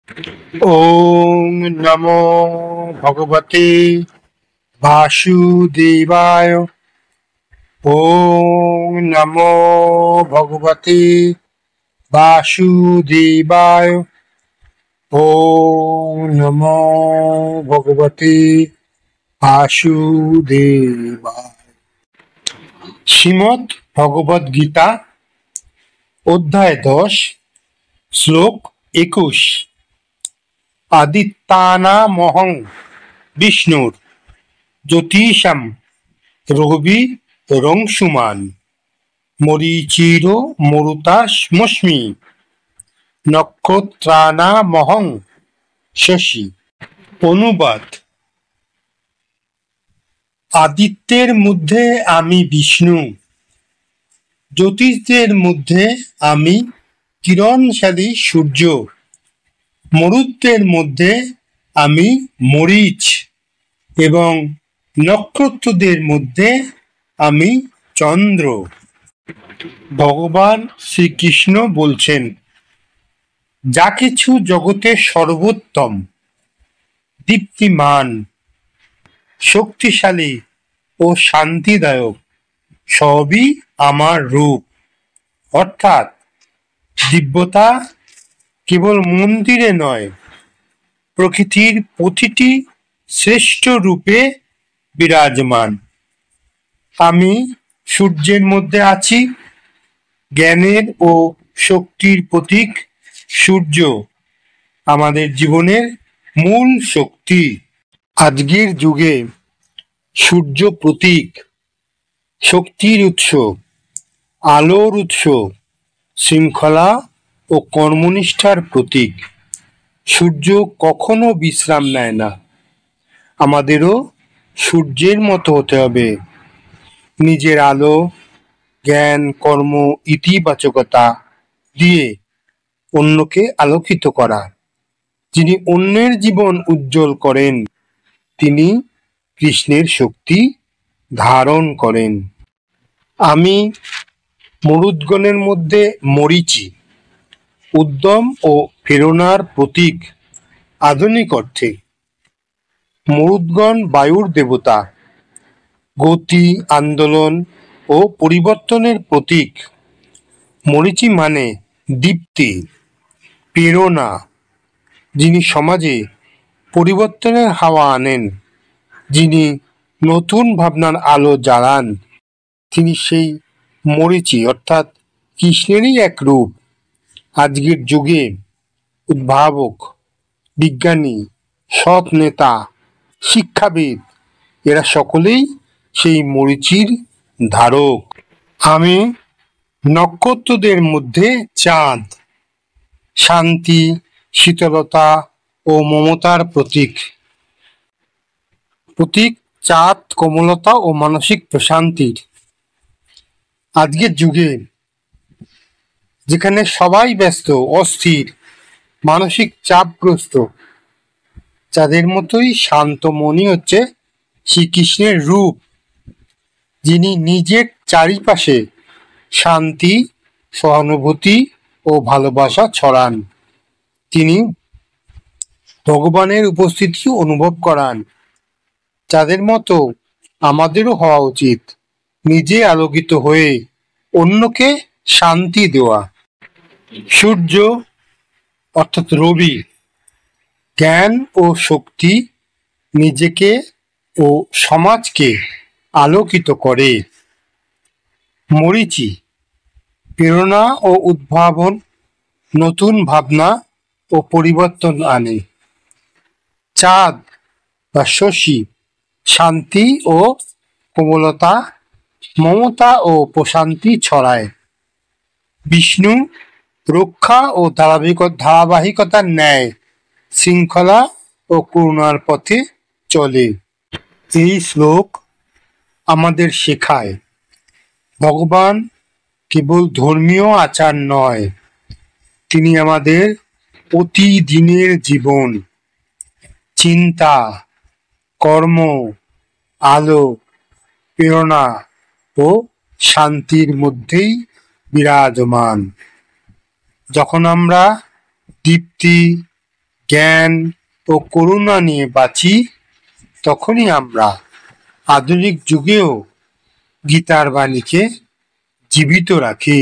ওং নমো ভগবতে বাসুদেবায়। ওং নমো ভগবতে বাসুদেবায়। ওং নমো ভগবতে বাসুদেবায়। শ্রীমদ্ ভগবদ গীতা অধ্যায় 10 শ্লোক 21। আদিত্যানামহং বিষ্ণুর জ্যোতিষাম রবি রংসুমান মরীচির মরুতাস্মস্মি নক্ষত্রানামহং শশী। অনুবাদ: আদিত্যের মধ্যে আমি বিষ্ণু, জ্যোতিষদের মধ্যে আমি কিরণশালী সূর্য, মরুতদের মধ্যে আমি মরীচ এবং নক্ষত্রদের মধ্যে আমি চন্দ্র। ভগবান শ্রীকৃষ্ণ বলছেন, যা কিছু জগতের সর্বোত্তম, দীপ্তিমান, শক্তিশালী ও শান্তিদায়ক সবই আমার রূপ। অর্থাৎ দিব্যতা কেবল মন্দিরে নয়, প্রকৃতির প্রতিটি শ্রেষ্ঠ রূপে বিরাজমান। আমি সূর্যের মধ্যে আছি, জ্ঞানের ও শক্তির প্রতীক সূর্য আমাদের জীবনের মূল শক্তি। আজকের যুগে সূর্য প্রতীক, শক্তির উৎস, আলোর উৎস, শৃঙ্খলা ও কর্মনিষ্ঠার প্রতীক। সূর্য কখনো বিশ্রাম নেয় না। আমাদেরও সূর্যের মতো হতে হবে। নিজের আলো, জ্ঞান, কর্ম, ইতিবাচকতা দিয়ে অন্যকে আলোকিত করা। যিনি অন্যের জীবন উজ্জ্বল করেন, তিনি কৃষ্ণের শক্তি ধারণ করেন। আমি মরুদ্গণের মধ্যে মরীচি, উদ্যম ও প্রেরণার প্রতীক। আধুনিক অর্থে মরুদ্গণ বায়ুর দেবতা, গতি, আন্দোলন ও পরিবর্তনের প্রতীক। মরীচি মানে দীপ্তি, প্রেরণা, যিনি সমাজে পরিবর্তনের হাওয়া আনেন, যিনি নতুন ভাবনার আলো জ্বালান, তিনি সেই মরীচি অর্থাৎ কৃষ্ণেরই এক রূপ। আজকের যুগে উদ্ভাবক, বিজ্ঞানী, সৎ নেতা, শিক্ষাবিদ এরা সকলেই সেই মরীচির ধারক। আমি নক্ষত্রদের মধ্যে চাঁদ, শান্তি, শীতলতা ও মমতার প্রতীক। চাঁদ কোমলতা ও মানসিক প্রশান্তির। আজকের যুগে যেখানে সবাই ব্যস্ত, অস্থির, মানসিক চাপগ্রস্ত, যাদের মতোই শান্ত মনই হচ্ছে শ্রীকৃষ্ণের রূপ, যিনি নিজের চারিপাশে শান্তি, সহানুভূতি ও ভালোবাসা ছড়ান। তিনি ভগবানের উপস্থিতি অনুভব করান। যাদের মতো আমাদেরও হওয়া উচিত, নিজে আলোকিত হয়ে অন্যকে শান্তি দেওয়া। সূর্য অর্থাৎ রবি, জ্ঞান ও শক্তি, নিজেকে ও সমাজকে আলোকিত করে। মরীচি, প্রেরণা ও উদ্ভাবন, নতুন ভাবনা ও পরিবর্তন আনে। চাঁদ বা শশী, শান্তি ও কোমলতা, মমতা ও প্রশান্তি ছড়ায়। বিষ্ণু, রক্ষা ও ধারাবাহিকতার ন্যায়, শৃঙ্খলা ও করুণার পথে চলে। এই শ্লোক আমাদের শেখায়, ভগবান কেবল ধর্মীয় আচার নয়, তিনি আমাদের প্রতিদিনের জীবন, চিন্তা, কর্ম, আলো, প্রেরণা ও শান্তির মধ্যেই বিরাজমান। যখন আমরা দীপ্তি, জ্ঞান ও করুণা নিয়ে বাঁচি, তখনই আমরা আধুনিক যুগেও গীতার বাণীকে জীবিত রাখি।